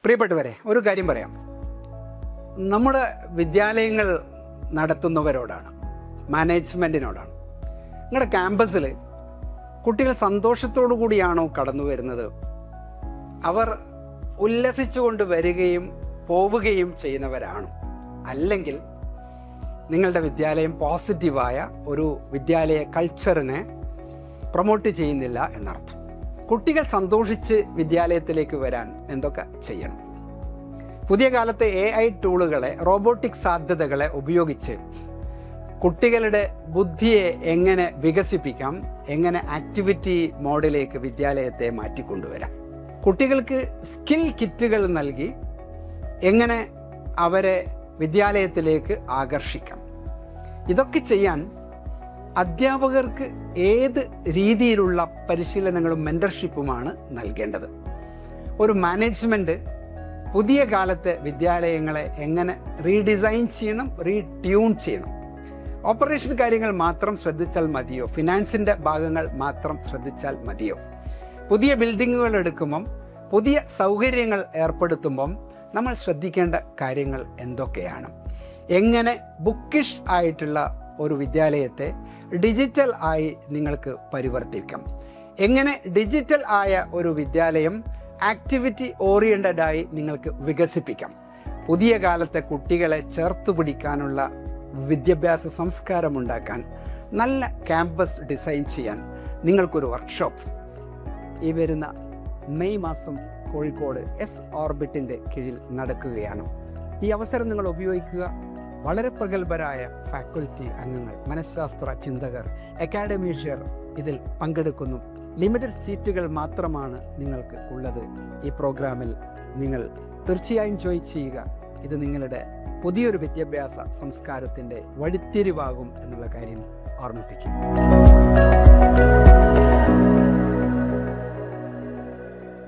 പ്രിയപ്പെട്ടവരെ, ഒരു കാര്യം പറയാം. നമ്മുടെ വിദ്യാലയങ്ങൾ നടത്തുന്നവരോടാണ്, മാനേജ്മെൻറ്റിനോടാണ്. നിങ്ങളുടെ ക്യാമ്പസിൽ കുട്ടികൾ സന്തോഷത്തോടു കൂടിയാണോ കടന്നു വരുന്നത്? അവർ ഉല്ലസിച്ചുകൊണ്ട് വരികയും പോവുകയും ചെയ്യുന്നവരാണോ? അല്ലെങ്കിൽ നിങ്ങളുടെ വിദ്യാലയം പോസിറ്റീവായ ഒരു വിദ്യാലയ കൾച്ചറിനെ പ്രൊമോട്ട് ചെയ്യുന്നില്ല എന്നർത്ഥം. കുട്ടികൾ സന്തോഷിച്ച് വിദ്യാലയത്തിലേക്ക് വരാൻ എന്തൊക്കെ ചെയ്യണം? പുതിയ കാലത്തെ AI ടൂളുകളെ, റോബോട്ടിക് സാധ്യതകളെ ഉപയോഗിച്ച് കുട്ടികളുടെ ബുദ്ധിയെ എങ്ങനെ വികസിപ്പിക്കാം, എങ്ങനെ ആക്ടിവിറ്റി മോഡിലേക്ക് വിദ്യാലയത്തെ മാറ്റിക്കൊണ്ടുവരാം, കുട്ടികൾക്ക് സ്കിൽ കിറ്റുകൾ നൽകി എങ്ങനെ അവരെ വിദ്യാലയത്തിലേക്ക് ആകർഷിക്കാം, ഇതൊക്കെ ചെയ്യാൻ അധ്യാപകർക്ക് ഏത് രീതിയിലുള്ള പരിശീലനങ്ങളും മെൻറ്റർഷിപ്പുമാണ് നൽകേണ്ടത്. ഒരു മാനേജ്മെൻറ്റ് പുതിയ കാലത്തെ വിദ്യാലയങ്ങളെ എങ്ങനെ റീഡിസൈൻ ചെയ്യണം, റീട്യൂൺ ചെയ്യണം? ഓപ്പറേഷൻ കാര്യങ്ങൾ മാത്രം ശ്രദ്ധിച്ചാൽ മതിയോ? ഫിനാൻസിൻ്റെ ഭാഗങ്ങൾ മാത്രം ശ്രദ്ധിച്ചാൽ മതിയോ? പുതിയ ബിൽഡിങ്ങുകൾ എടുക്കുമ്പം, പുതിയ സൗകര്യങ്ങൾ ഏർപ്പെടുത്തുമ്പം നമ്മൾ ശ്രദ്ധിക്കേണ്ട കാര്യങ്ങൾ എന്തൊക്കെയാണ്? എങ്ങനെ ബുക്കിഷ് ആയിട്ടുള്ള ഒരു വിദ്യാലയത്തെ ഡിജിറ്റൽ ആയി നിങ്ങൾക്ക് പരിവർത്തിക്കാം? എങ്ങനെ ഡിജിറ്റൽ ആയ ഒരു വിദ്യാലയം ആക്ടിവിറ്റി ഓറിയൻറ്റഡായി നിങ്ങൾക്ക് വികസിപ്പിക്കാം? പുതിയ കാലത്തെ കുട്ടികളെ ചേർത്ത് പിടിക്കാനുള്ള വിദ്യാഭ്യാസ സംസ്കാരമുണ്ടാക്കാൻ, നല്ല ക്യാമ്പസ് ഡിസൈൻ ചെയ്യാൻ നിങ്ങൾക്കൊരു വർക്ക്ഷോപ്പ് ഈ വരുന്ന മെയ് മാസം കോഴിക്കോട് ഓർബിറ്റിൻ്റെ കീഴിൽ നടക്കുകയാണ്. ഈ അവസരം നിങ്ങൾ ഉപയോഗിക്കുക. വളരെ പ്രഗത്ഭരായ ഫാക്കൽറ്റി അംഗങ്ങൾ, മനഃശാസ്ത്ര ചിന്തകർ, അക്കാഡമീഷ്യർ ഇതിൽ പങ്കെടുക്കുന്നു. ലിമിറ്റഡ് സീറ്റുകൾ മാത്രമാണ് നിങ്ങൾക്ക് ഉള്ളത്. ഈ പ്രോഗ്രാമിൽ നിങ്ങൾ തീർച്ചയായും ജോയിൻ ചെയ്യുക. ഇത് നിങ്ങളുടെ പുതിയൊരു വിദ്യാഭ്യാസ സംസ്കാരത്തിൻ്റെ വഴിത്തിരിവാകും എന്നുള്ള കാര്യം ഓർമ്മിപ്പിക്കുന്നു.